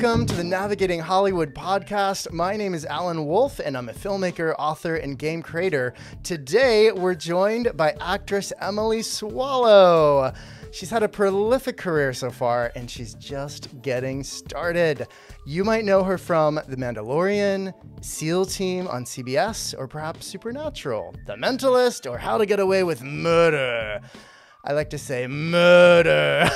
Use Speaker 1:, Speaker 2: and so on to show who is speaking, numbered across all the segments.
Speaker 1: Welcome to the Navigating Hollywood podcast. My name is Alan Wolf, and I'm a filmmaker, author, and game creator. Today, we're joined by actress Emily Swallow. She's had a prolific career so far, and she's just getting started. You might know her from The Mandalorian, SEAL Team on CBS, or perhaps Supernatural, The Mentalist, or How to Get Away with Murder. I like to say murder.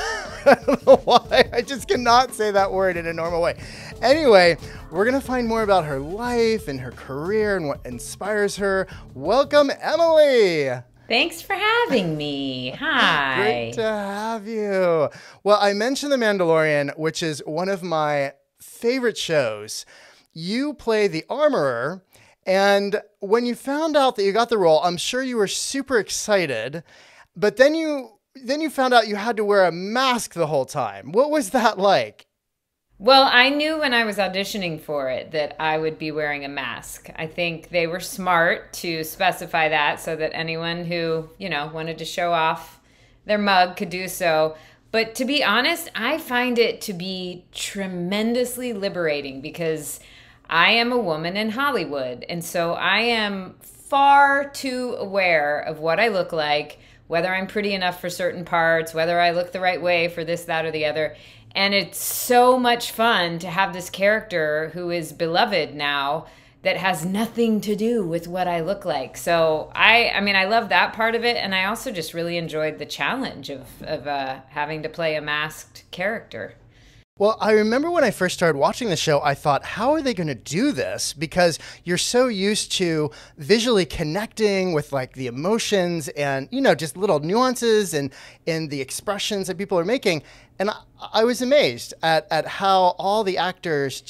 Speaker 1: I don't know why. I just cannot say that word in a normal way. Anyway, we're going to find more about her life and her career and what inspires her. Welcome, Emily.
Speaker 2: Thanks for having me. Hi.
Speaker 1: Great to have you. Well, I mentioned The Mandalorian, which is one of my favorite shows. You play the armorer, and when you found out that you got the role, I'm sure you were super excited. But then you found out you had to wear a mask the whole time. What was that like?
Speaker 2: Well, I knew when I was auditioning for it that I would be wearing a mask. I think they were smart to specify that so that anyone who, wanted to show off their mug could do so. But to be honest, I find it to be tremendously liberating because I am a woman in Hollywood. And so I am far too aware of what I look like, whether I'm pretty enough for certain parts, whether I look the right way for this, that, or the other. And it's so much fun to have this character who is beloved now that has nothing to do with what I look like. So I love that part of it. And I also just really enjoyed the challenge of having to play a masked character.
Speaker 1: Well, I remember when I first started watching the show, I thought, how are they going to do this? Because you're so used to visually connecting with like the emotions and, just little nuances and the expressions that people are making. And I was amazed at how all the actors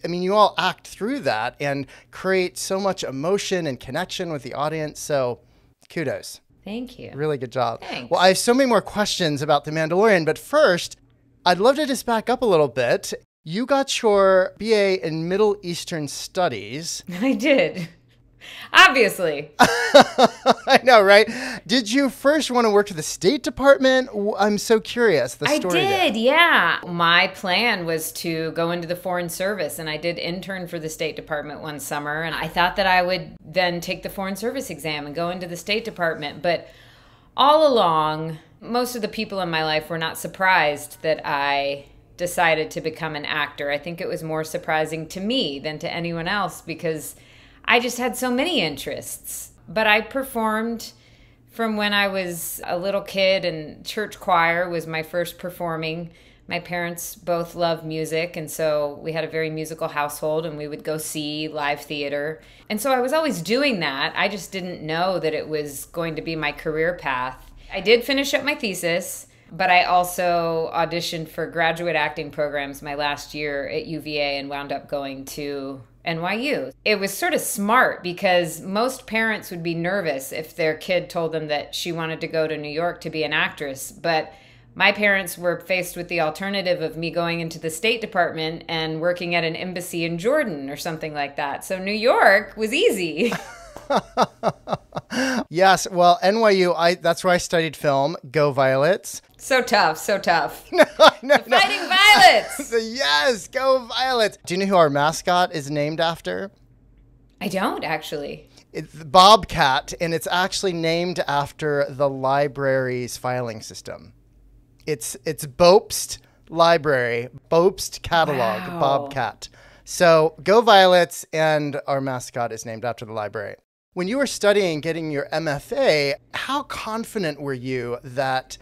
Speaker 1: you all act through that and create so much emotion and connection with the audience. So kudos.
Speaker 2: Thank you.
Speaker 1: Really good job.
Speaker 2: Thanks.
Speaker 1: Well, I have so many more questions about The Mandalorian, but first, I'd love to just back up a little bit. You got your BA in Middle Eastern Studies.
Speaker 2: I did. Obviously.
Speaker 1: I know, right? Did you first want to work for the State Department? I'm so curious.
Speaker 2: I did, yeah. My plan was to go into the Foreign Service, and I did intern for the State Department one summer, and I thought that I would then take the Foreign Service exam and go into the State Department. But all along, most of the people in my life were not surprised that I decided to become an actor. I think it was more surprising to me than to anyone else because I just had so many interests. But I performed from when I was a little kid, and church choir was my first performing. My parents both love music, and so we had a very musical household, and we would go see live theater. And so I was always doing that. I just didn't know that it was going to be my career path. I did finish up my thesis, but I also auditioned for graduate acting programs my last year at UVA and wound up going to NYU. It was sort of smart because most parents would be nervous if their kid told them that she wanted to go to New York to be an actress, but my parents were faced with the alternative of me going into the State Department and working at an embassy in Jordan or something like that. So New York was easy.
Speaker 1: Yes, well, NYU, that's where I studied film. Go Violets.
Speaker 2: So tough, so tough.
Speaker 1: No.
Speaker 2: Fighting Violets!
Speaker 1: Yes, go Violets. Do you know who our mascot is named after?
Speaker 2: I don't, actually.
Speaker 1: It's Bobcat, and it's actually named after the library's filing system. It's Bopst Library, Bopst Catalog,
Speaker 2: Wow.
Speaker 1: Bobcat. So go Violets, and our mascot is named after the library. When you were studying, getting your MFA, how confident were you that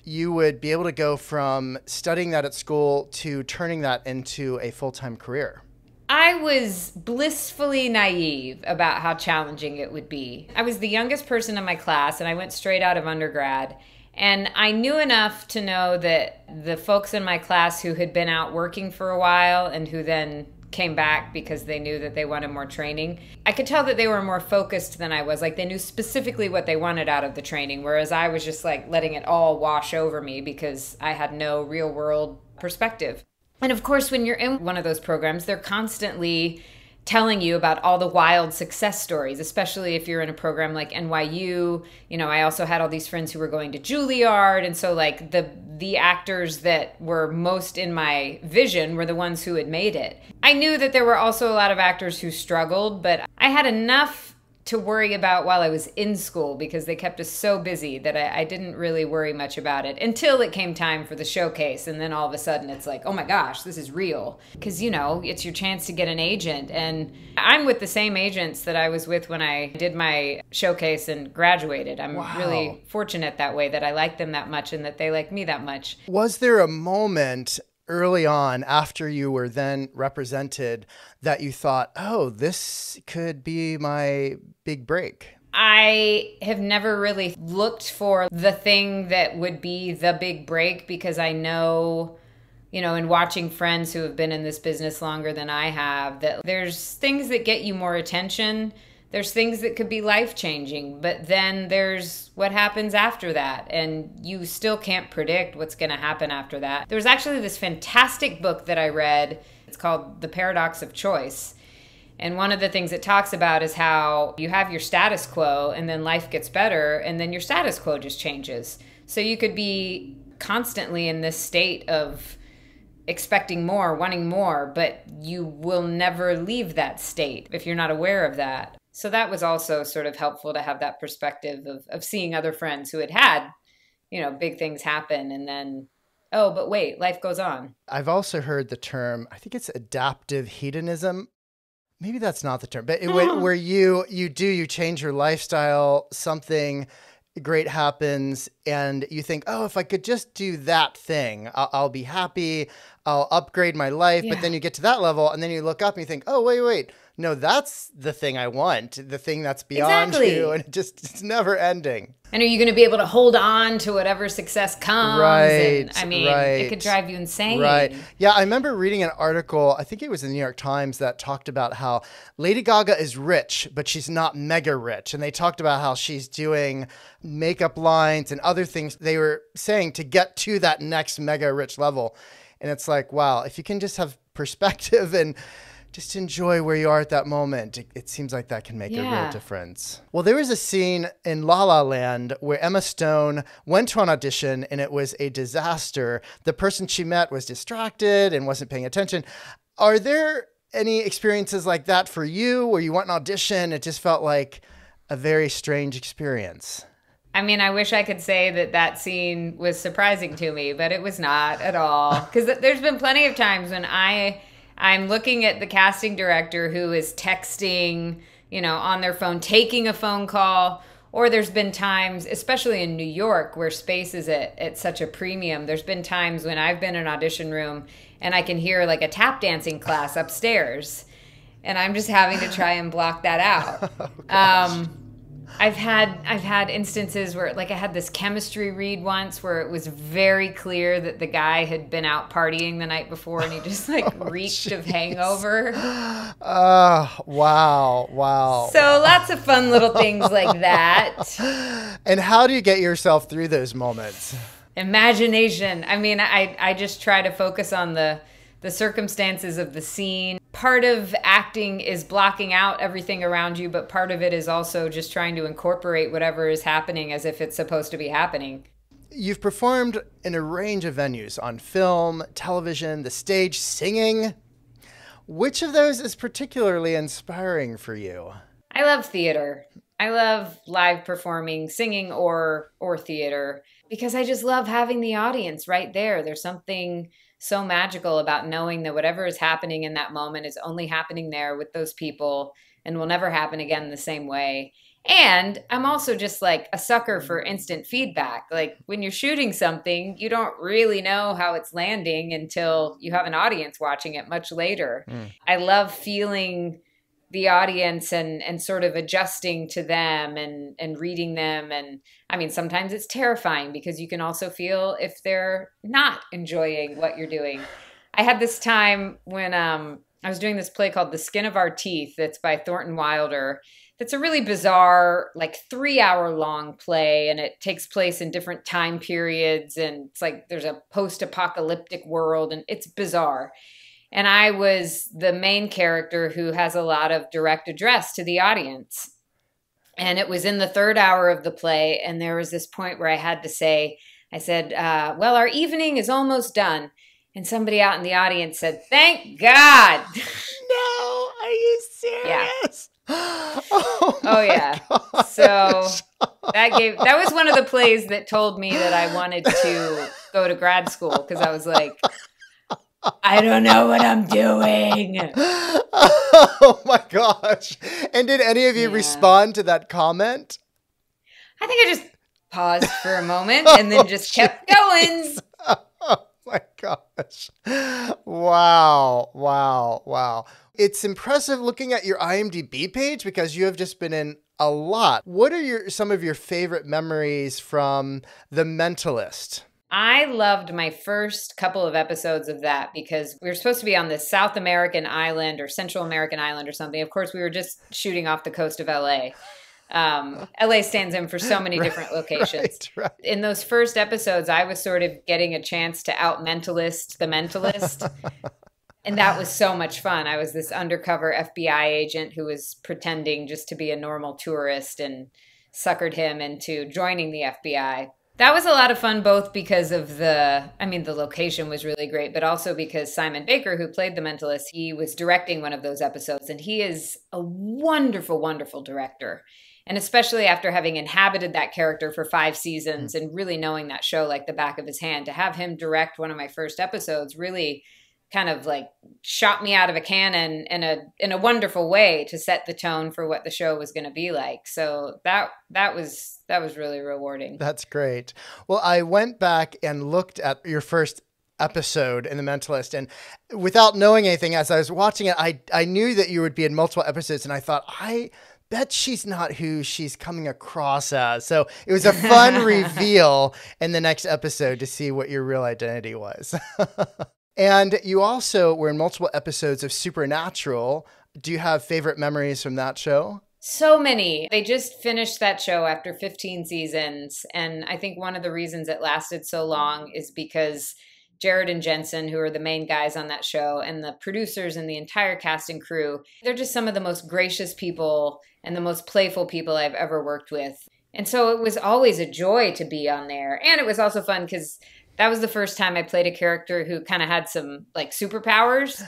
Speaker 1: you would be able to go from studying that at school to turning that into a full-time career?
Speaker 2: I was blissfully naive about how challenging it would be. I was the youngest person in my class, and I went straight out of undergrad. And I knew enough to know that the folks in my class who had been out working for a while and who then came back because they knew that they wanted more training, I could tell that they were more focused than I was. Like, they knew specifically what they wanted out of the training, whereas I was just like letting it all wash over me because I had no real world perspective. And of course, when you're in one of those programs, they're constantly telling you about all the wild success stories, especially if you're in a program like NYU. You know, I also had all these friends who were going to Juilliard. And so like the actors that were most in my vision were the ones who had made it. I knew that there were also a lot of actors who struggled, but I had enough to worry about while I was in school because they kept us so busy that I didn't really worry much about it until it came time for the showcase. And then all of a sudden it's like, oh my gosh, this is real. Because, you know, it's your chance to get an agent. And I'm with the same agents that I was with when I did my showcase and graduated. I'm really fortunate that way, that I like them that much and that they like me that much.
Speaker 1: Was there a moment early on after you were then represented that you thought, oh, this could be my big break?
Speaker 2: I have never really looked for the thing that would be the big break because I know, you know, in watching friends who have been in this business longer than I have, that there's things that get you more attention. There's things that could be life-changing, but then there's what happens after that, and you still can't predict what's going to happen after that. There was actually this fantastic book that I read. It's called The Paradox of Choice, and one of the things it talks about is how you have your status quo, and then life gets better, and then your status quo just changes. So you could be constantly in this state of expecting more, wanting more, but you will never leave that state if you're not aware of that. So that was also sort of helpful to have that perspective of seeing other friends who had, you know, big things happen and then, oh, but wait, life goes on.
Speaker 1: I've also heard the term, I think it's adaptive hedonism. Maybe that's not the term, but where you change your lifestyle, something great happens and you think, oh, if I could just do that thing, I'll be happy, I'll upgrade my life. Yeah. But then you get to that level and then you look up and you think, oh, wait. No, that's the thing I want, the thing that's beyond you. And it's never ending.
Speaker 2: And are you going to be able to hold on to whatever success comes?
Speaker 1: Right.
Speaker 2: And, I mean, it could drive you insane.
Speaker 1: Right. Yeah, I remember reading an article, I think it was in the New York Times, that talked about how Lady Gaga is rich, but she's not mega rich. And they talked about how she's doing makeup lines and other things they were saying to get to that next mega rich level. And it's like, wow, if you can just have perspective and just enjoy where you are at that moment, it seems like that can make a real difference. Well, there was a scene in La La Land where Emma Stone went to an audition and it was a disaster. The person she met was distracted and wasn't paying attention. Are there any experiences like that for you where you went an audition, it just felt like a very strange experience?
Speaker 2: I mean, I wish I could say that scene was surprising to me, but it was not at all. Because there's been plenty of times when I'm looking at the casting director who is texting, you know, on their phone, taking a phone call. Or there's been times, especially in New York, where space is at such a premium. There's been times when I've been in an audition room and I can hear like a tap dancing class upstairs. And I'm just having to try and block that out. I've had instances where, like, I had this chemistry read once where it was very clear that the guy had been out partying the night before and he just reeked of hangover.
Speaker 1: Wow.
Speaker 2: So lots of fun little things like that.
Speaker 1: And how do you get yourself through those moments?
Speaker 2: Imagination. I mean, I just try to focus on the circumstances of the scene. Part of acting is blocking out everything around you, but part of it is also just trying to incorporate whatever is happening as if it's supposed to be happening.
Speaker 1: You've performed in a range of venues, on film, television, the stage, singing. Which of those is particularly inspiring for you?
Speaker 2: I love theater. I love live performing, singing or theater, because I just love having the audience right there. There's something so magical about knowing that whatever is happening in that moment is only happening there with those people and will never happen again the same way. And I'm also just like a sucker for instant feedback. Like when you're shooting something, you don't really know how it's landing until you have an audience watching it much later. I love feeling the audience and sort of adjusting to them and reading them. And I mean, sometimes it's terrifying because you can also feel if they're not enjoying what you're doing. I had this time when I was doing this play called The Skin of Our Teeth. That's by Thornton Wilder. It's a really bizarre, like 3-hour long play, and it takes place in different time periods. And it's like there's a post-apocalyptic world, and it's bizarre. And I was the main character who has a lot of direct address to the audience. And it was in the third hour of the play. And there was this point where I had to say, I said, well, our evening is almost done. And somebody out in the audience said, thank God.
Speaker 1: No, are you serious?
Speaker 2: Yeah.
Speaker 1: Oh
Speaker 2: yeah.
Speaker 1: gosh.
Speaker 2: So that was one of the plays that told me that I wanted to go to grad school, because I was like, I don't know what I'm doing.
Speaker 1: Oh my gosh. And did any of you respond to that comment?
Speaker 2: I think I just paused for a moment and then just kept going.
Speaker 1: Oh my gosh. Wow. Wow. Wow. It's impressive looking at your IMDb page, because you have just been in a lot. What are some of your favorite memories from The Mentalist?
Speaker 2: I loved my first couple of episodes of that, because we were supposed to be on this South American island or Central American island or something. Of course, we were just shooting off the coast of LA. LA stands in for so many different locations.
Speaker 1: Right.
Speaker 2: In those first episodes, I was sort of getting a chance to out-mentalist the mentalist. And that was so much fun. I was this undercover FBI agent who was pretending just to be a normal tourist, and suckered him into joining the FBI. That was a lot of fun, both because of the location was really great, but also because Simon Baker, who played the mentalist, he was directing one of those episodes, and he is a wonderful, wonderful director. And especially after having inhabited that character for 5 seasons and really knowing that show like the back of his hand, to have him direct one of my first episodes really kind of like shot me out of a cannon in a wonderful way to set the tone for what the show was going to be like. So that was really rewarding.
Speaker 1: That's great. Well, I went back and looked at your first episode in The Mentalist, and without knowing anything, as I was watching it, I knew that you would be in multiple episodes, and I thought, I bet she's not who she's coming across as. So it was a fun reveal in the next episode to see what your real identity was. And you also were in multiple episodes of Supernatural. Do you have favorite memories from that show?
Speaker 2: So many. They just finished that show after 15 seasons. And I think one of the reasons it lasted so long is because Jared and Jensen, who are the main guys on that show, and the producers and the entire cast and crew, they're just some of the most gracious people and the most playful people I've ever worked with. And so it was always a joy to be on there. And it was also fun because that was the first time I played a character who kind of had some like superpowers.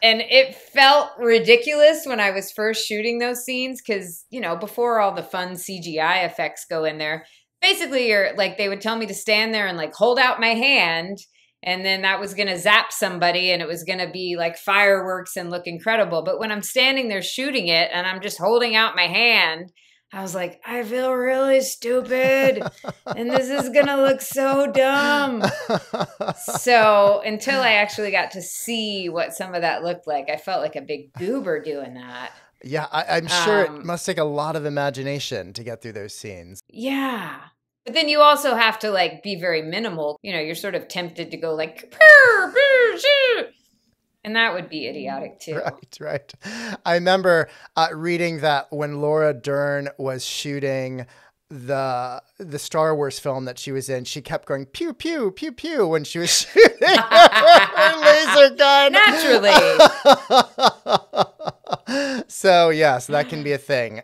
Speaker 2: And it felt ridiculous when I was first shooting those scenes because, you know, before all the fun CGI effects go in there, basically you're like, they would tell me to stand there and like hold out my hand, and then that was going to zap somebody and it was going to be like fireworks and look incredible. But when I'm standing there shooting it and I'm just holding out my hand, I was like, I feel really stupid and this is going to look so dumb. So until I actually got to see what some of that looked like, I felt like a big goober doing that.
Speaker 1: Yeah, I'm sure it must take a lot of imagination to get through those scenes.
Speaker 2: Yeah. But then you also have to like be very minimal. You know, you're sort of tempted to go like, purr, purr, shoo. And that would be idiotic too.
Speaker 1: Right. I remember reading that when Laura Dern was shooting the Star Wars film that she was in, she kept going pew, pew, pew, pew when she was shooting her laser gun.
Speaker 2: Naturally.
Speaker 1: So that can be a thing.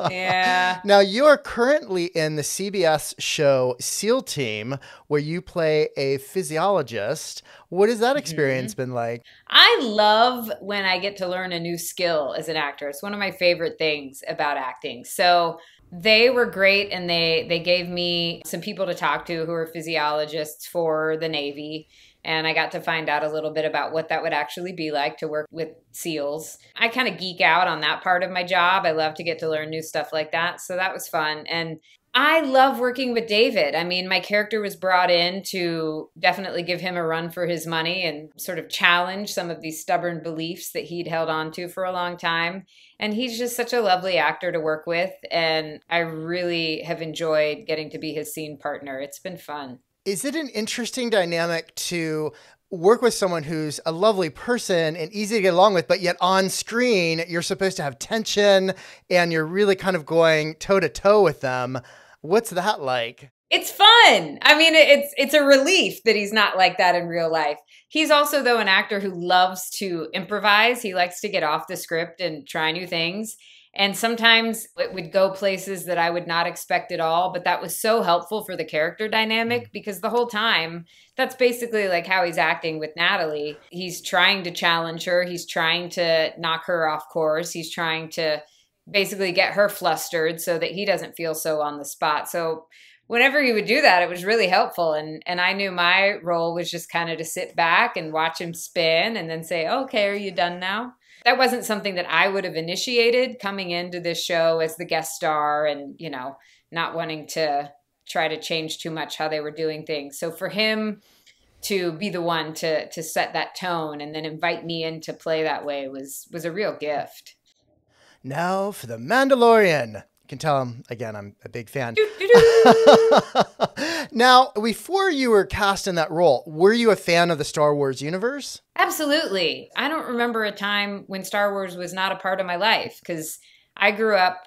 Speaker 2: Yeah.
Speaker 1: Now you're currently in the CBS show SEAL Team, where you play a physiologist. What has that experience been like?
Speaker 2: I love when I get to learn a new skill as an actor. It's one of my favorite things about acting. So they were great, and they gave me some people to talk to who are physiologists for the Navy. And I got to find out a little bit about what that would actually be like to work with SEALs. I kind of geek out on that part of my job. I love to get to learn new stuff like that. So that was fun. And I love working with David. I mean, my character was brought in to definitely give him a run for his money and sort of challenge some of these stubborn beliefs that he'd held on to for a long time. And he's just such a lovely actor to work with. And I really have enjoyed getting to be his scene partner. It's been fun.
Speaker 1: Is it an interesting dynamic to work with someone who's a lovely person and easy to get along with, but yet on screen, you're supposed to have tension and you're really kind of going toe to toe with them? What's that like?
Speaker 2: It's fun. I mean, it's a relief that he's not like that in real life. He's also, though, an actor who loves to improvise. He likes to get off the script and try new things. And sometimes it would go places that I would not expect at all. But that was so helpful for the character dynamic because the whole time, that's basically like how he's acting with Natalie. He's trying to challenge her. He's trying to knock her off course. He's trying to basically get her flustered so that he doesn't feel so on the spot. So whenever he would do that, it was really helpful. And I knew my role was just kind of to sit back and watch him spin and then say, okay, are you done now? That wasn't something that I would have initiated coming into this show as the guest star and, you know, not wanting to try to change too much how they were doing things. So for him to be the one to set that tone and then invite me in to play that way was a real gift.
Speaker 1: Now for the Mandalorian. You can tell him, again, I'm a big fan. Now, before you were cast in that role, were you a fan of the Star Wars universe?
Speaker 2: Absolutely. I don't remember a time when Star Wars was not a part of my life because I grew up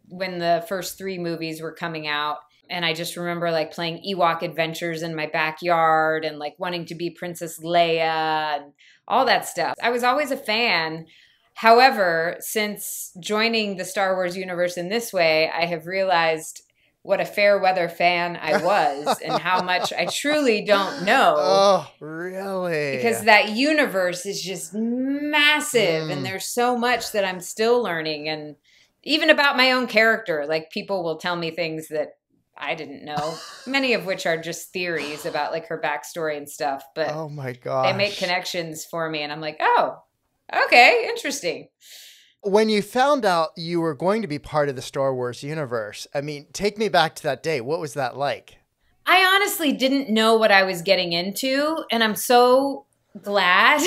Speaker 2: when the first 3 movies were coming out. And I just remember like playing Ewok adventures in my backyard and like wanting to be Princess Leia and all that stuff. I was always a fan. However, since joining the Star Wars universe in this way, I have realized what a fair weather fan I was and how much I truly don't know.
Speaker 1: Oh, really?
Speaker 2: Because that universe is just massive and there's so much that I'm still learning. And even about my own character, like people will tell me things that I didn't know, many of which are just theories about like her backstory and stuff. But
Speaker 1: oh my gosh,
Speaker 2: they make connections for me. And I'm like, oh, okay, interesting.
Speaker 1: When you found out you were going to be part of the Star Wars universe, I mean, take me back to that day. What was that like?
Speaker 2: I honestly didn't know what I was getting into. And I'm so glad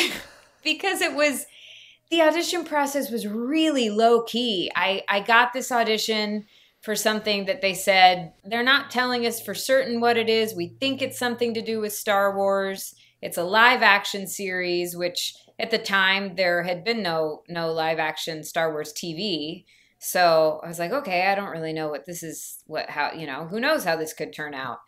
Speaker 2: because the audition process was really low key. I got this audition for something that they said, they're not telling us for certain what it is. We think it's something to do with Star Wars. It's a live action series, which at the time there had been no live action Star Wars TV. So I was like, okay, I don't really know what this is, who knows how this could turn out.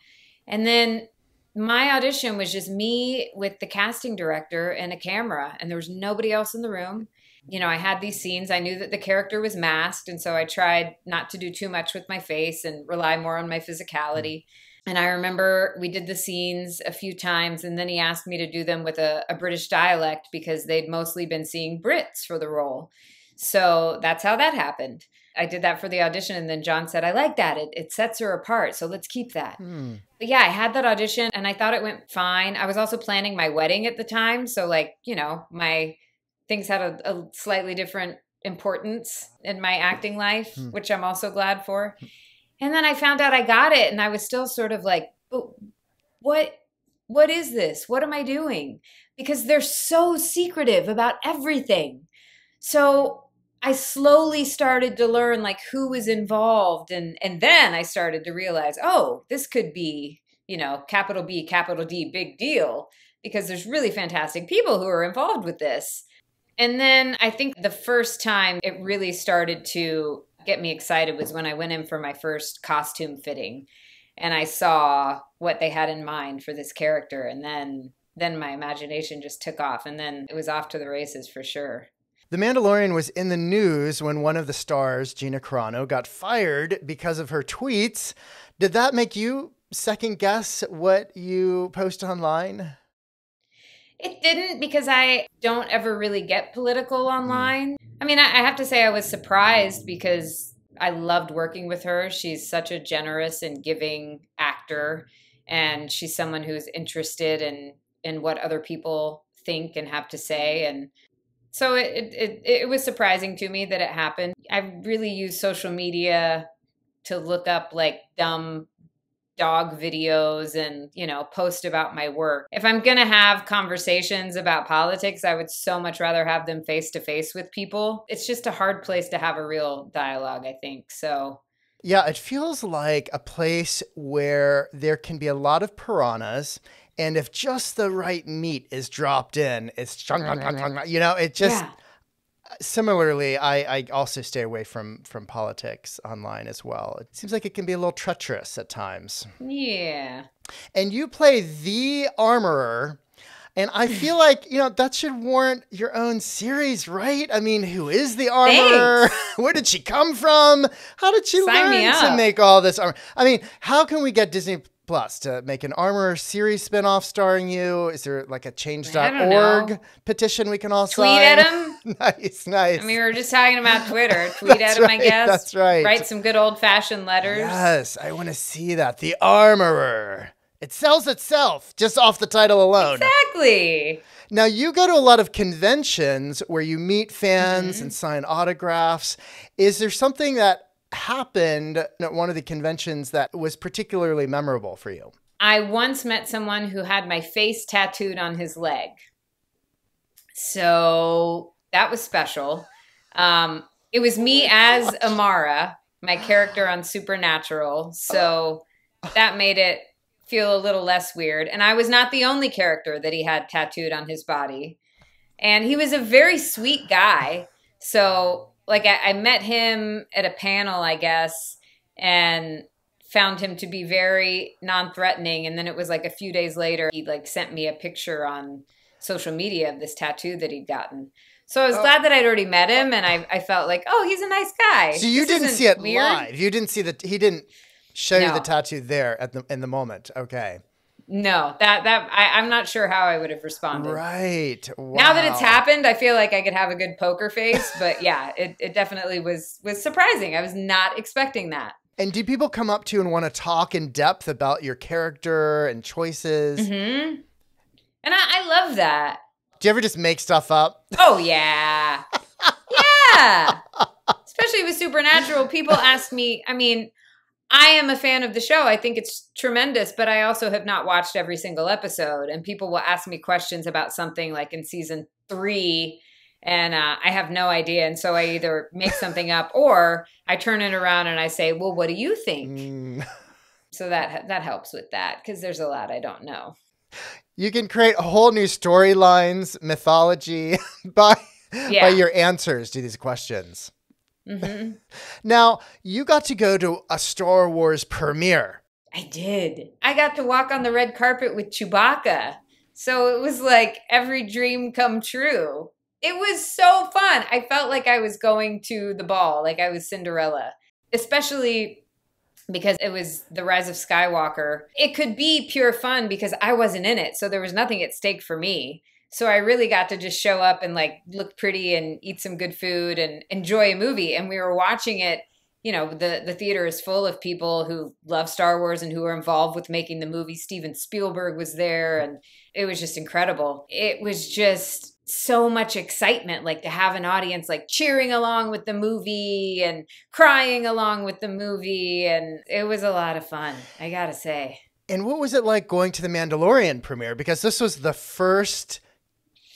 Speaker 2: And then my audition was just me with the casting director and a camera, and there was nobody else in the room. You know, I had these scenes. I knew that the character was masked, and so I tried not to do too much with my face and rely more on my physicality. And I remember we did the scenes a few times, and then he asked me to do them with a British dialect because they'd mostly been seeing Brits for the role. So that's how that happened. I did that for the audition, and then John said, I like that. It sets her apart, so let's keep that. But yeah, I had that audition, and I thought it went fine. I was also planning my wedding at the time, so my things had a slightly different importance in my acting life, which I'm also glad for. And then I found out I got it, and I was still sort of like, but what is this? What am I doing? Because they're so secretive about everything. So I slowly started to learn like who was involved. And then I started to realize, oh, this could be, capital B, capital D, big deal, because there's really fantastic people who are involved with this. And then I think the first time it really started to get me excited was when I went in for my first costume fitting and I saw what they had in mind for this character. And then my imagination just took off, and then it was off to the races for sure.
Speaker 1: The Mandalorian was in the news when one of the stars, Gina Carano, got fired because of her tweets. Did that make you second guess what you post online?
Speaker 2: It didn't, because I don't ever really get political online. I mean, I have to say I was surprised because I loved working with her. She's such a generous and giving actor, and she's someone who's interested in what other people think and have to say. And so it was surprising to me that it happened. I really use social media to look up like dumb dog videos and, post about my work. If I'm going to have conversations about politics, I would so much rather have them face to face with people. It's just a hard place to have a real dialogue, I think. So
Speaker 1: yeah, it feels like a place where there can be a lot of piranhas. And if just the right meat is dropped in, it's, it just, Similarly, I also stay away from politics online as well. It seems like it can be a little treacherous at times.
Speaker 2: Yeah.
Speaker 1: And you play the armorer. And I feel like, that should warrant your own series, right? I mean, who is the armorer?
Speaker 2: Thanks.
Speaker 1: Where did she come from? How did she learn to make all this armor? I mean, how can we get Disney Plus to make an armorer series spinoff starring you? Is there like a change.org petition we can all
Speaker 2: tweet
Speaker 1: sign?
Speaker 2: at him?
Speaker 1: Nice.
Speaker 2: I mean, we were just talking about Twitter. Tweet at him, I guess.
Speaker 1: That's right.
Speaker 2: Write some good old-fashioned letters.
Speaker 1: Yes, I want to see that. The armorer. It sells itself just off the title alone.
Speaker 2: Exactly.
Speaker 1: Now, you go to a lot of conventions where you meet fans and sign autographs. Is there something that happened at one of the conventions that was particularly memorable for you?
Speaker 2: I once met someone who had my face tattooed on his leg. So that was special. It was me as Amara, my character on Supernatural. So that made it feel a little less weird. And I was not the only character that he had tattooed on his body. And he was a very sweet guy. So like I met him at a panel, I guess, and found him to be very non-threatening. And then it was like a few days later, he like sent me a picture on social media of this tattoo that he'd gotten. So I was glad that I'd already met him, and I felt like, oh, he's a nice guy.
Speaker 1: So you didn't see it live. You didn't see that. He didn't show you the tattoo there in the moment. Okay.
Speaker 2: No, I'm not sure how I would have responded.
Speaker 1: Right. Wow.
Speaker 2: Now that it's happened, I feel like I could have a good poker face. But yeah, it definitely was surprising. I was not expecting that.
Speaker 1: And do people come up to you and want to talk in depth about your character and choices?
Speaker 2: Mm-hmm. And I love that.
Speaker 1: Do you ever just make stuff up?
Speaker 2: Oh, yeah. Yeah. Especially with Supernatural, people ask me, I mean, I am a fan of the show. I think it's tremendous, but I also have not watched every single episode. And people will ask me questions about something like in season 3, and I have no idea. And so I either make something up or I turn it around and I say, well, what do you think? So that helps with that, because there's a lot I don't know.
Speaker 1: You can create a whole new storylines, mythology by your answers to these questions.
Speaker 2: Mm-hmm.
Speaker 1: Now, you got to go to a Star Wars premiere.
Speaker 2: I did. I got to walk on the red carpet with Chewbacca. So it was like every dream come true. It was so fun. I felt like I was going to the ball, like I was Cinderella, especially because it was The Rise of Skywalker. It could be pure fun because I wasn't in it, so there was nothing at stake for me. So I really got to just show up and like look pretty and eat some good food and enjoy a movie. And we were watching it, you know, the theater is full of people who love Star Wars and who are involved with making the movie. Steven Spielberg was there, and it was just incredible. It was just so much excitement, like to have an audience like cheering along with the movie and crying along with the movie. And it was a lot of fun, I gotta say.
Speaker 1: And what was it like going to the Mandalorian premiere? Because this was the first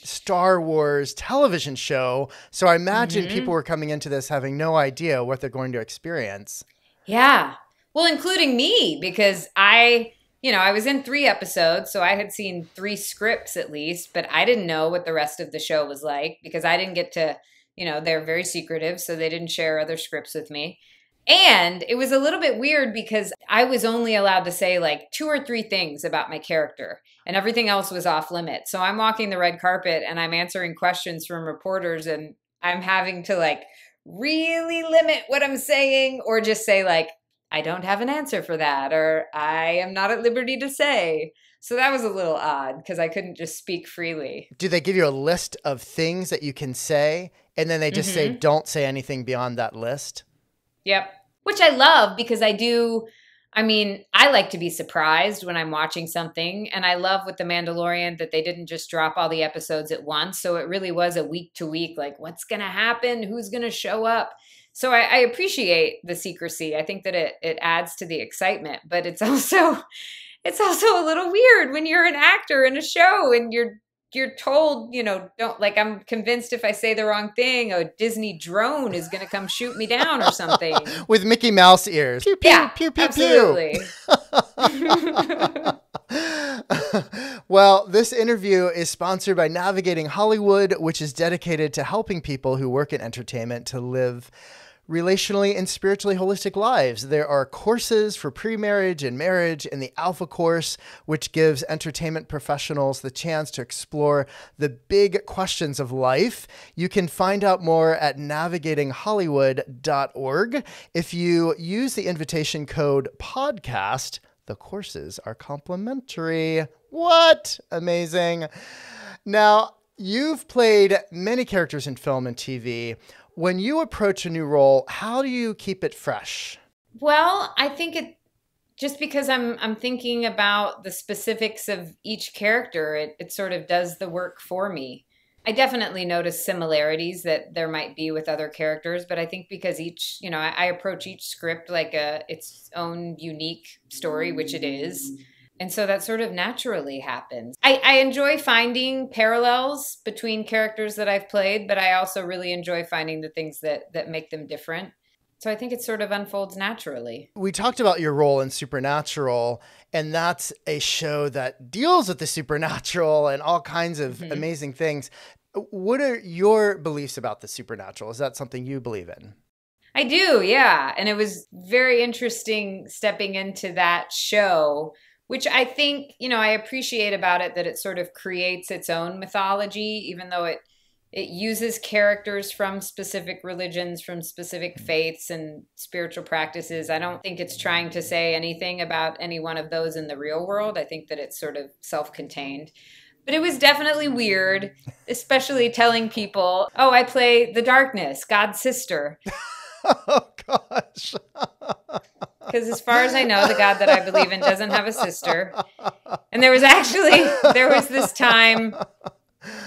Speaker 1: Star Wars television show. So I imagine people were coming into this having no idea what they're going to experience.
Speaker 2: Yeah. Well, including me, because I was in 3 episodes, so I had seen 3 scripts at least, but I didn't know what the rest of the show was like because I didn't get to, they're very secretive, so they didn't share other scripts with me. And it was a little bit weird because I was only allowed to say like 2 or 3 things about my character, and everything else was off limit. So I'm walking the red carpet and I'm answering questions from reporters, and I'm having to like really limit what I'm saying or just say like, I don't have an answer for that, or I am not at liberty to say. So that was a little odd because I couldn't just speak freely.
Speaker 1: Do they give you a list of things that you can say, and then they just say, don't say anything beyond that list?
Speaker 2: Yep. Which I love because I like to be surprised when I'm watching something. And I love with The Mandalorian that they didn't just drop all the episodes at once. So it really was a week to week, like what's going to happen? Who's going to show up? So I appreciate the secrecy. I think that it adds to the excitement, but it's also a little weird when you're an actor in a show and you're told, don't, like, I'm convinced if I say the wrong thing, a Disney drone is going to come shoot me down or something.
Speaker 1: With Mickey Mouse ears. Pew, pew,
Speaker 2: yeah,
Speaker 1: pew, pew,
Speaker 2: absolutely.
Speaker 1: pew. Well, this interview is sponsored by Navigating Hollywood, which is dedicated to helping people who work in entertainment to live relationally and spiritually holistic lives. There are courses for pre-marriage and marriage, and the Alpha course, which gives entertainment professionals the chance to explore the big questions of life. You can find out more at navigatinghollywood.org. If you use the invitation code podcast, the courses are complimentary. What? Amazing. Now, you've played many characters in film and TV. When you approach a new role, how do you keep it fresh?
Speaker 2: Well, I think just because I'm thinking about the specifics of each character, it sort of does the work for me. I definitely notice similarities that there might be with other characters, but I think because each, I approach each script like its own unique story, which it is. And so that sort of naturally happens. I enjoy finding parallels between characters that I've played, but I also really enjoy finding the things that make them different. So I think it sort of unfolds naturally.
Speaker 1: We talked about your role in Supernatural, and that's a show that deals with the supernatural and all kinds of amazing things. What are your beliefs about the supernatural? Is that something you believe in?
Speaker 2: I do, yeah. And it was very interesting stepping into that show, which I think, I appreciate about it that it sort of creates its own mythology, even though it uses characters from specific religions, from specific faiths and spiritual practices. I don't think it's trying to say anything about any one of those in the real world. I think that it's sort of self-contained. But it was definitely weird, especially telling people, oh, I play the darkness, God's sister.
Speaker 1: Oh, gosh.
Speaker 2: Because as far as I know, the God that I believe in doesn't have a sister. And there was this time.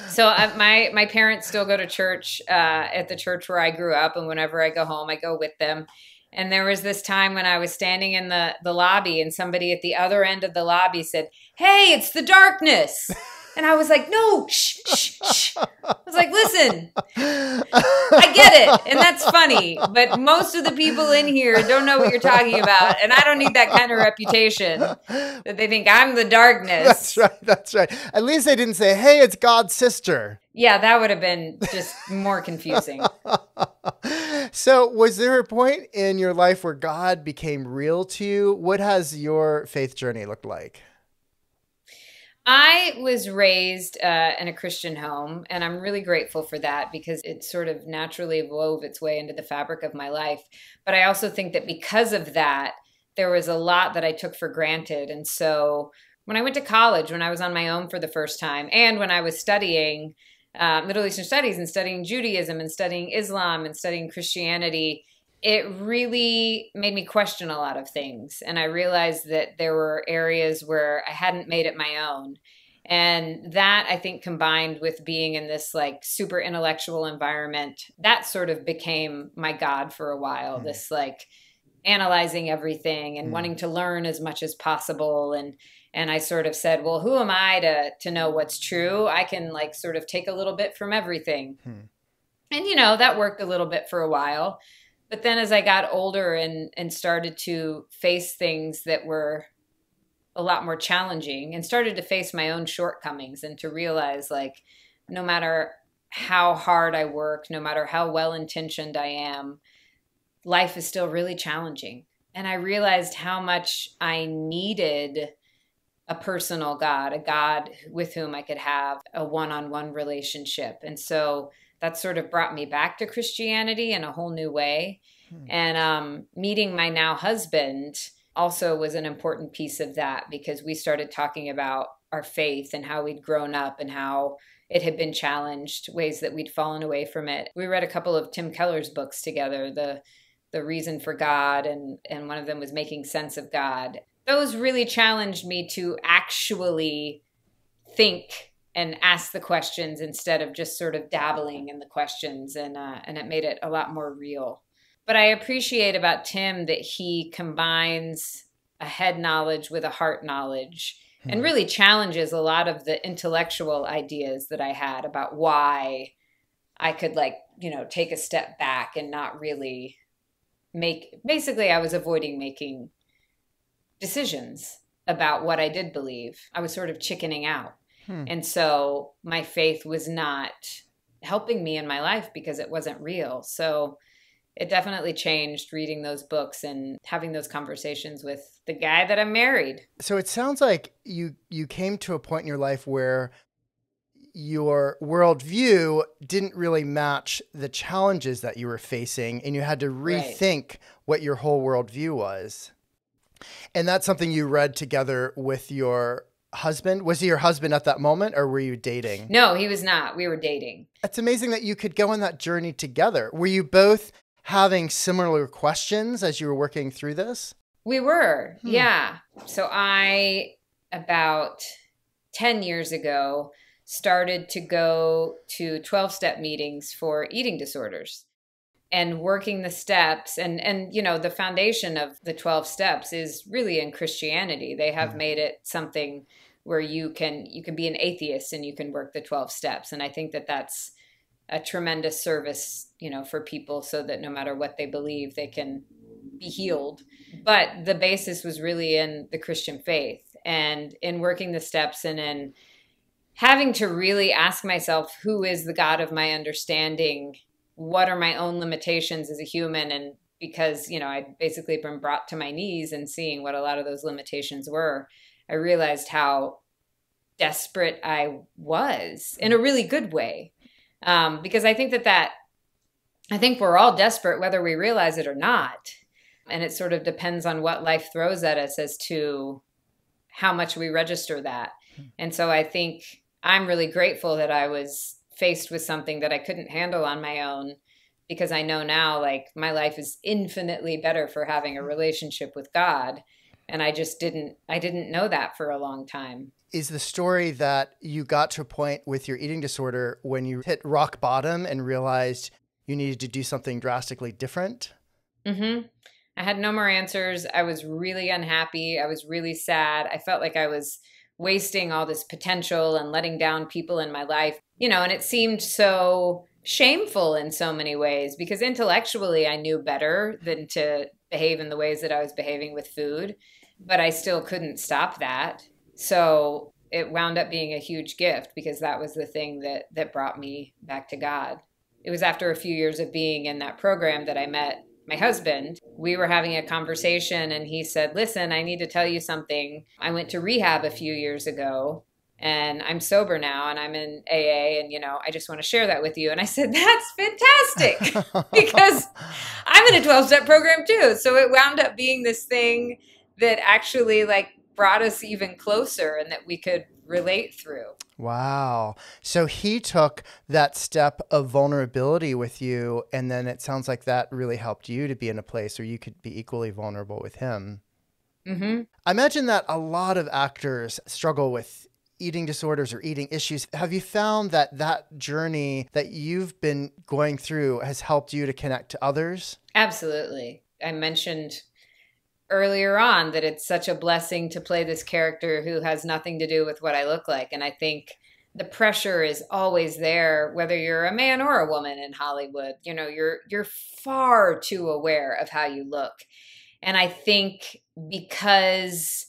Speaker 2: So my parents still go to church at the church where I grew up. And whenever I go home, I go with them. And there was this time when I was standing in the lobby and somebody at the other end of the lobby said, "Hey, it's the darkness." And I was like, "No, shh, shh, shh." I was like, "Listen, I get it. And that's funny. But most of the people in here don't know what you're talking about. And I don't need that kind of reputation that they think I'm the darkness."
Speaker 1: That's right. At least they didn't say, "Hey, it's God's sister."
Speaker 2: Yeah, that would have been just more confusing.
Speaker 1: So was there a point in your life where God became real to you? What has your faith journey looked like?
Speaker 2: I was raised in a Christian home, and I'm really grateful for that because it sort of naturally wove its way into the fabric of my life. But I also think that because of that, there was a lot that I took for granted. And so when I went to college, when I was on my own for the first time, and when I was studying Middle Eastern studies and studying Judaism and studying Islam and studying Christianity, it really made me question a lot of things. And I realized that there were areas where I hadn't made it my own. And that, I think, combined with being in this like super intellectual environment, that sort of became my God for a while, this like analyzing everything and wanting to learn as much as possible. And I sort of said, well, who am I to know what's true? I can like sort of take a little bit from everything. And, that worked a little bit for a while. But then as I got older and started to face things that were a lot more challenging and started to face my own shortcomings and to realize like, no matter how hard I work, no matter how well-intentioned I am, life is still really challenging. And I realized how much I needed a personal God, a God with whom I could have a one-on-one relationship. And so that sort of brought me back to Christianity in a whole new way. And meeting my now husband also was an important piece of that because we started talking about our faith and how we'd grown up and how it had been challenged, ways that we'd fallen away from it. We read a couple of Tim Keller's books together, The Reason for God, and one of them was Making Sense of God. Those really challenged me to actually think and ask the questions instead of just sort of dabbling in the questions. And it made it a lot more real. But I appreciate about Tim that he combines a head knowledge with a heart knowledge and really challenges a lot of the intellectual ideas that I had about why I could take a step back and not really basically I was avoiding making decisions about what I did believe. I was sort of chickening out. And so my faith was not helping me in my life because it wasn't real. So it definitely changed reading those books and having those conversations with the guy that I married.
Speaker 1: So it sounds like you came to a point in your life where your worldview didn't really match the challenges that you were facing, and you had to rethink what your whole worldview was. And that's something you read together with your husband. Was he your husband at that moment, or were you dating?
Speaker 2: No, he was not. We were dating.
Speaker 1: It's amazing that you could go on that journey together. Were you both having similar questions as you were working through this?
Speaker 2: We were, yeah. So I, about 10 years ago, started to go to 12-step meetings for eating disorders and working the steps. And you know, the foundation of the 12 steps is really in Christianity. They have made it something where you can be an atheist and you can work the 12 steps. And I think that that's a tremendous service, you know, for people, so that no matter what they believe, they can be healed. But the basis was really in the Christian faith and in working the steps, and in having to really ask myself, who is the God of my understanding? What are my own limitations as a human? And because, you know, I'd basically been brought to my knees and seeing what a lot of those limitations were, I realized how desperate I was, in a really good way. Because I think I think we're all desperate, whether we realize it or not. And it sort of depends on what life throws at us as to how much we register that. And so I think I'm really grateful that I was faced with something that I couldn't handle on my own, because I know now, like, my life is infinitely better for having a relationship with God. And I didn't know that for a long time.
Speaker 1: Is the story that you got to a point with your eating disorder when you hit rock bottom and realized you needed to do something drastically different?
Speaker 2: Mm-hmm. I had no more answers. I was really unhappy. I was really sad. I felt like I was wasting all this potential and letting down people in my life, you know, and it seemed so shameful in so many ways, because intellectually I knew better than to behave in the ways that I was behaving with food, but I still couldn't stop that. So it wound up being a huge gift, because that was the thing that brought me back to God. It was after a few years of being in that program that I met my husband. We were having a conversation and he said, listen, I need to tell you something. I went to rehab a few years ago and I'm sober now and I'm in AA, and, you know, I just want to share that with you. And I said, that's fantastic, because I'm in a 12-step program too. So it wound up being this thing that actually, like, brought us even closer and that we could relate through.
Speaker 1: Wow. So he took that step of vulnerability with you, and then it sounds like that really helped you to be in a place where you could be equally vulnerable with him.
Speaker 2: Mm-hmm.
Speaker 1: I imagine that a lot of actors struggle with eating disorders or eating issues. Have you found that that journey that you've been going through has helped you to connect to others?
Speaker 2: Absolutely. I mentioned earlier on that it's such a blessing to play this character who has nothing to do with what I look like. And I think the pressure is always there, whether you're a man or a woman in Hollywood. You know, you're far too aware of how you look. And I think because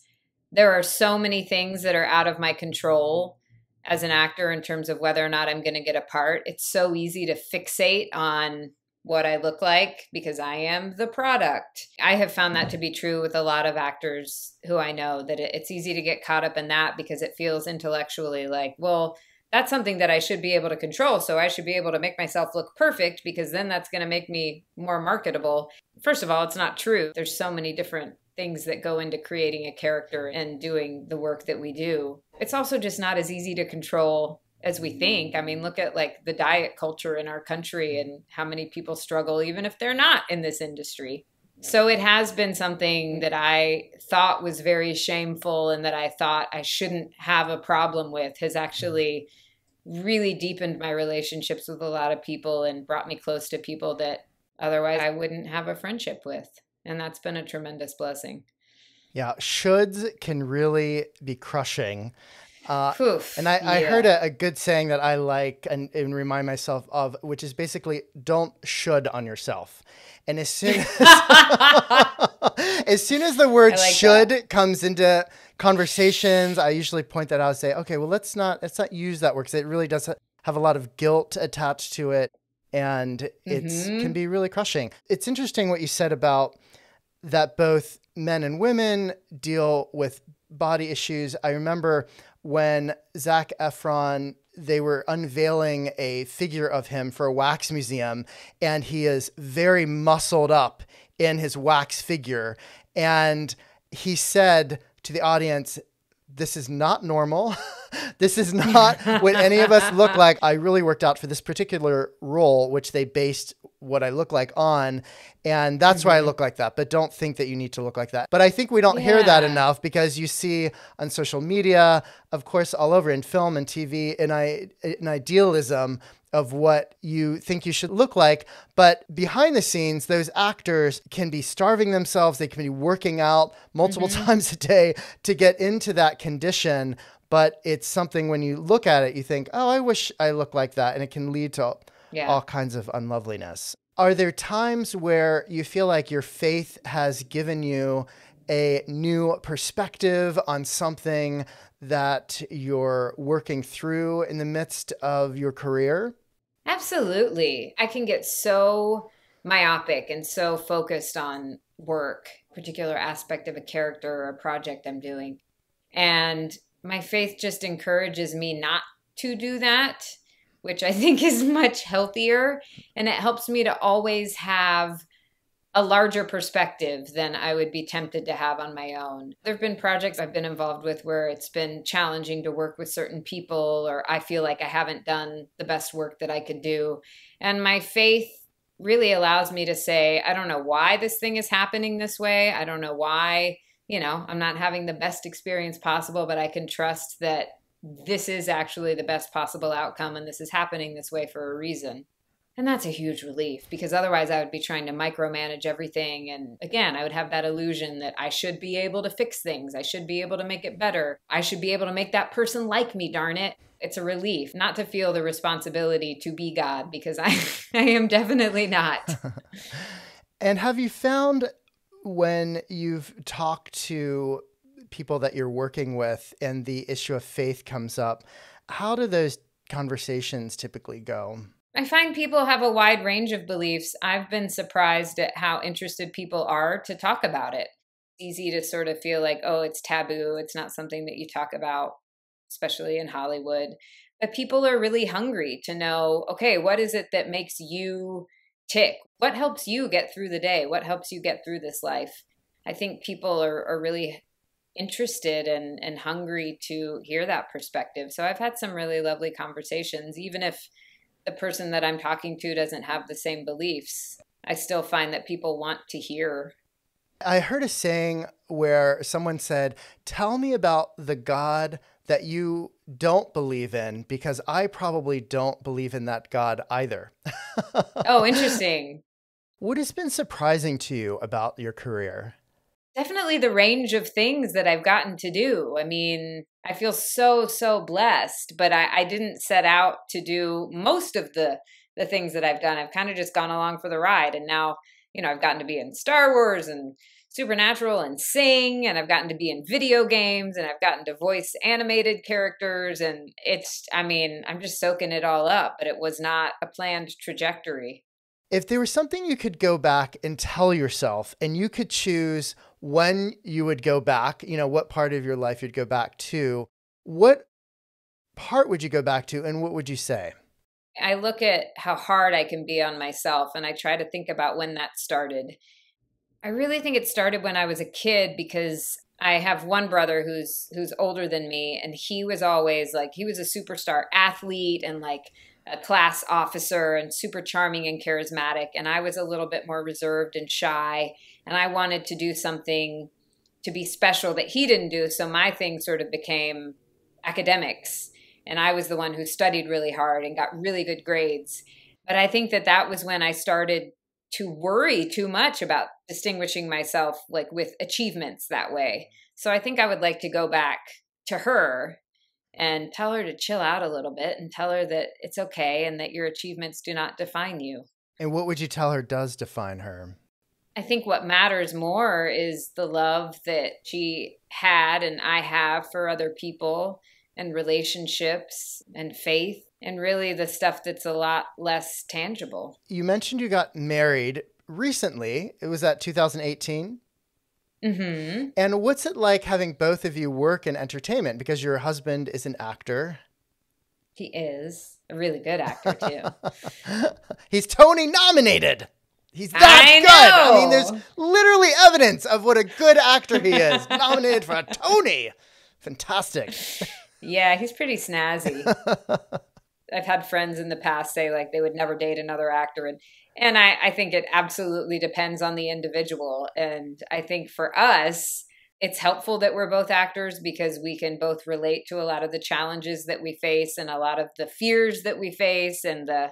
Speaker 2: there are so many things that are out of my control as an actor in terms of whether or not I'm going to get a part, it's so easy to fixate on what I look like because I am the product. I have found that to be true with a lot of actors who I know, that it's easy to get caught up in that because it feels intellectually like, well, that's something that I should be able to control. So I should be able to make myself look perfect because then that's going to make me more marketable. First of all, it's not true. There's so many different things that go into creating a character and doing the work that we do. It's also just not as easy to control as we think. I mean, look at like the diet culture in our country and how many people struggle, even if they're not in this industry. So it has been something that I thought was very shameful and that I thought I shouldn't have a problem with, has actually really deepened my relationships with a lot of people and brought me close to people that otherwise I wouldn't have a friendship with. And that's been a tremendous blessing.
Speaker 1: Yeah, shoulds can really be crushing. And I
Speaker 2: yeah.
Speaker 1: heard a good saying that I like and remind myself of, which is basically don't should on yourself. And as soon as, as soon as the word
Speaker 2: like
Speaker 1: should comes into conversations, I usually point that out and say, okay, well, let's not use that word because it really does have a lot of guilt attached to it. And can be really crushing. It's interesting what you said about that both men and women deal with body issues. I remember when Zac Efron, they were unveiling a figure of him for a wax museum, and he is very muscled up in his wax figure. And he said to the audience, this is not normal. This is not what any of us look like. I really worked out for this particular role, which they based what I look like on. And that's why I look like that. But don't think that you need to look like that. But I think we don't hear that enough because you see on social media, of course, all over in film and TV, an idealism of what you think you should look like. But behind the scenes, those actors can be starving themselves. They can be working out multiple times a day to get into that condition. But it's something when you look at it, you think, oh, I wish I looked like that. And it can lead to all kinds of unloveliness. Are there times where you feel like your faith has given you a new perspective on something that you're working through in the midst of your career?
Speaker 2: Absolutely. I can get so myopic and so focused on work, particular aspect of a character or a project I'm doing. And my faith just encourages me not to do that, which I think is much healthier. And it helps me to always have a larger perspective than I would be tempted to have on my own. There have been projects I've been involved with where it's been challenging to work with certain people, or I feel like I haven't done the best work that I could do. And my faith really allows me to say, I don't know why this thing is happening this way. I don't know why, I'm not having the best experience possible, but I can trust that this is actually the best possible outcome and this is happening this way for a reason. And that's a huge relief because otherwise I would be trying to micromanage everything. And again, I would have that illusion that I should be able to fix things. I should be able to make it better. I should be able to make that person like me, darn it. It's a relief not to feel the responsibility to be God because I am definitely not.
Speaker 1: And have you found when you've talked to people that you're working with and the issue of faith comes up, how do those conversations typically go?
Speaker 2: I find people have a wide range of beliefs. I've been surprised at how interested people are to talk about it. It's easy to sort of feel like, oh, it's taboo. It's not something that you talk about, especially in Hollywood. But people are really hungry to know, okay, what is it that makes you tick? What helps you get through the day? What helps you get through this life? I think people are really interested and hungry to hear that perspective. So I've had some really lovely conversations, even if the person that I'm talking to doesn't have the same beliefs. I still find that people want to hear.
Speaker 1: I heard a saying where someone said, tell me about the God that you don't believe in, because I probably don't believe in that God either.
Speaker 2: Oh, interesting.
Speaker 1: What has been surprising to you about your career?
Speaker 2: Definitely the range of things that I've gotten to do. I mean, I feel so blessed, but I didn't set out to do most of the things that I've done. I've kind of just gone along for the ride. And now, I've gotten to be in Star Wars and Supernatural and sing, and I've gotten to be in video games, and I've gotten to voice animated characters. And I'm just soaking it all up, but it was not a planned trajectory.
Speaker 1: If there was something you could go back and tell yourself, and you could choose when you would go back, what part of your life you'd go back to, what part would you go back to, and what would you say?
Speaker 2: I look at how hard I can be on myself, and I try to think about when that started. I really think it started when I was a kid because I have one brother who's older than me, and he was always he was a superstar athlete and a class officer and super charming and charismatic. And I was a little bit more reserved and shy. And I wanted to do something to be special that he didn't do. So my thing sort of became academics. And I was the one who studied really hard and got really good grades. But I think that was when I started to worry too much about distinguishing myself with achievements that way. So I think I would like to go back to her and tell her to chill out a little bit and tell her that it's okay and that your achievements do not define you.
Speaker 1: And what would you tell her does define her?
Speaker 2: I think what matters more is the love that she had and I have for other people and relationships and faith and really the stuff that's a lot less tangible.
Speaker 1: You mentioned you got married recently. It was that 2018.
Speaker 2: Mm-hmm.
Speaker 1: And what's it like having both of you work in entertainment? Because your husband is an actor.
Speaker 2: He is a really good actor, too.
Speaker 1: He's Tony nominated. He's that good. I mean, there's literally evidence of what a good actor he is. Nominated for a Tony. Fantastic.
Speaker 2: Yeah, he's pretty snazzy. I've had friends in the past say like they would never date another actor. And I think it absolutely depends on the individual. And I think for us, it's helpful that we're both actors because we can both relate to a lot of the challenges that we face and a lot of the fears that we face and the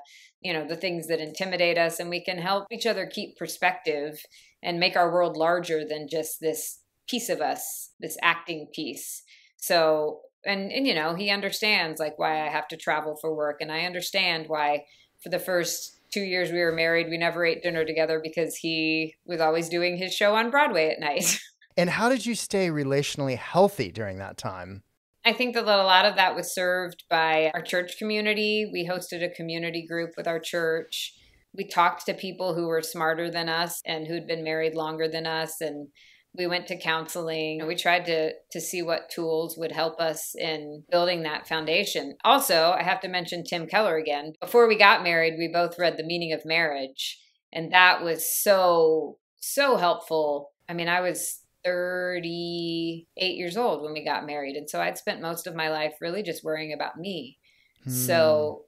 Speaker 2: things that intimidate us. And we can help each other keep perspective and make our world larger than just this piece of us, this acting piece. So, and he understands like why I have to travel for work. And I understand why for the first 2 years we were married, we never ate dinner together because he was always doing his show on Broadway at night.
Speaker 1: And how did you stay relationally healthy during that time?
Speaker 2: I think that a lot of that was served by our church community. We hosted a community group with our church. We talked to people who were smarter than us and who'd been married longer than us. And we went to counseling. We tried to see what tools would help us in building that foundation. Also, I have to mention Tim Keller again. Before we got married, we both read The Meaning of Marriage. And that was so, so helpful. I mean, I was 38 years old when we got married. And so I'd spent most of my life really just worrying about me. So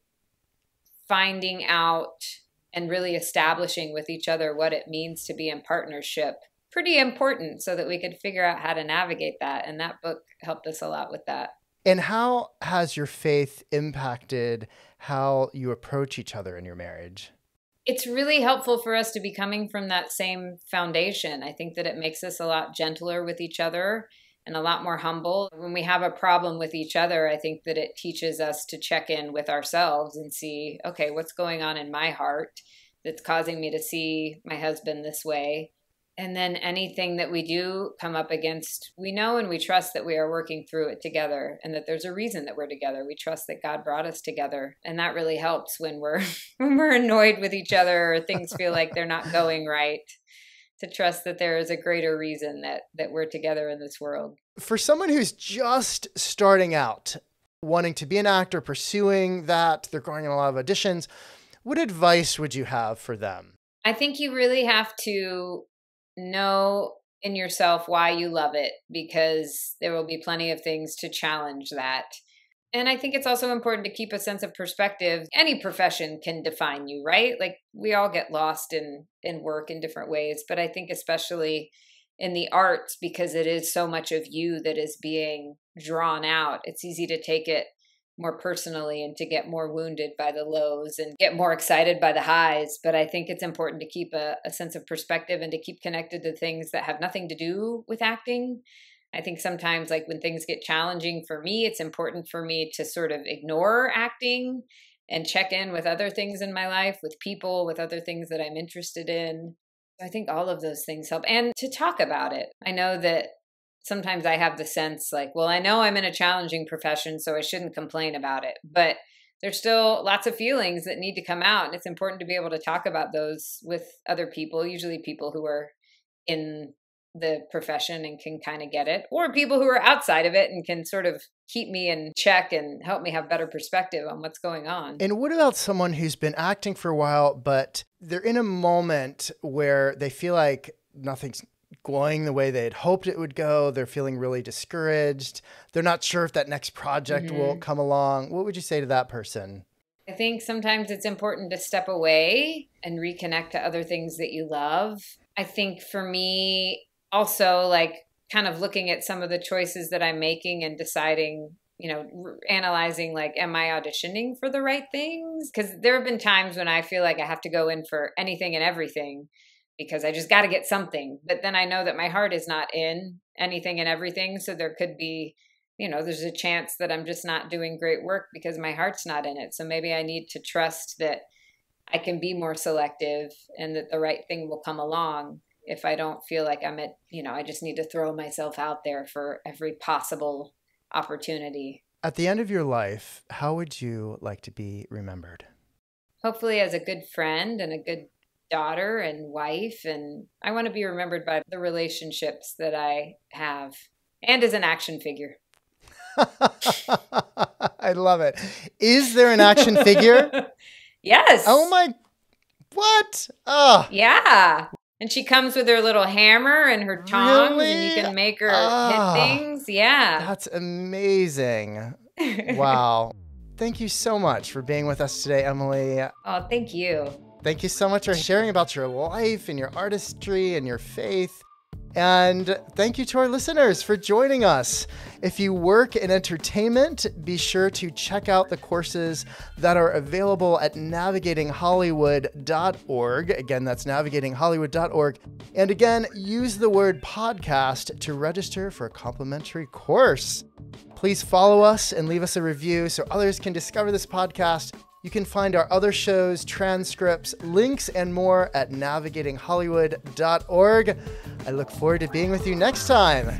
Speaker 2: finding out and really establishing with each other what it means to be in partnership, pretty important so that we could figure out how to navigate that. And that book helped us a lot with that.
Speaker 1: And how has your faith impacted how you approach each other in your marriage?
Speaker 2: It's really helpful for us to be coming from that same foundation. I think that it makes us a lot gentler with each other and a lot more humble. When we have a problem with each other, I think that it teaches us to check in with ourselves and see, okay, what's going on in my heart that's causing me to see my husband this way? And then anything that we do come up against, we know and we trust that we are working through it together and that there's a reason that we're together. We trust that God brought us together. And that really helps when we're annoyed with each other or things feel like they're not going right, to trust that there is a greater reason that we're together in this world.
Speaker 1: For someone who's just starting out, wanting to be an actor, pursuing that, they're going on a lot of auditions, what advice would you have for them?
Speaker 2: I think you really have to know in yourself why you love it, because there will be plenty of things to challenge that. And I think it's also important to keep a sense of perspective. Any profession can define you, right? Like we all get lost in work in different ways, but I think especially in the arts, because it is so much of you that is being drawn out, it's easy to take it more personally and to get more wounded by the lows and get more excited by the highs. But I think it's important to keep a sense of perspective and to keep connected to things that have nothing to do with acting. I think sometimes like when things get challenging for me, it's important for me to sort of ignore acting and check in with other things in my life, with people, with other things that I'm interested in. I think all of those things help. And to talk about it. I know that sometimes I have the sense like, well, I know I'm in a challenging profession, so I shouldn't complain about it. But there's still lots of feelings that need to come out. And it's important to be able to talk about those with other people, usually people who are in the profession and can kind of get it, or people who are outside of it and can sort of keep me in check and help me have better perspective on what's going on.
Speaker 1: And what about someone who's been acting for a while, but they're in a moment where they feel like nothing's going the way they had hoped it would go? They're feeling really discouraged. They're not sure if that next project will come along. What would you say to that person?
Speaker 2: I think sometimes it's important to step away and reconnect to other things that you love. I think for me, also like kind of looking at some of the choices that I'm making and deciding, analyzing like, am I auditioning for the right things? Because there have been times when I feel like I have to go in for anything and everything, because I just got to get something. But then I know that my heart is not in anything and everything. So there could be, there's a chance that I'm just not doing great work because my heart's not in it. So maybe I need to trust that I can be more selective and that the right thing will come along. if I don't feel like I'm at, I just need to throw myself out there for every possible opportunity.
Speaker 1: At the end of your life, how would you like to be remembered?
Speaker 2: Hopefully as a good friend and a good daughter and wife. And I want to be remembered by the relationships that I have and as an action figure.
Speaker 1: I love it. Is there an action figure?
Speaker 2: Yes.
Speaker 1: Oh my, what? Oh.
Speaker 2: Yeah. And she comes with her little hammer and her tongs,
Speaker 1: Really?
Speaker 2: and you can make her hit things. Yeah.
Speaker 1: That's amazing. Wow. Thank you so much for being with us today, Emily.
Speaker 2: Oh, thank you.
Speaker 1: Thank you so much for sharing about your life and your artistry and your faith. And thank you to our listeners for joining us. If you work in entertainment, be sure to check out the courses that are available at navigatinghollywood.org. Again, that's navigatinghollywood.org. And again, use the word podcast to register for a complimentary course. Please follow us and leave us a review so others can discover this podcast. You can find our other shows, transcripts, links, and more at navigatinghollywood.org. I look forward to being with you next time.